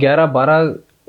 11-12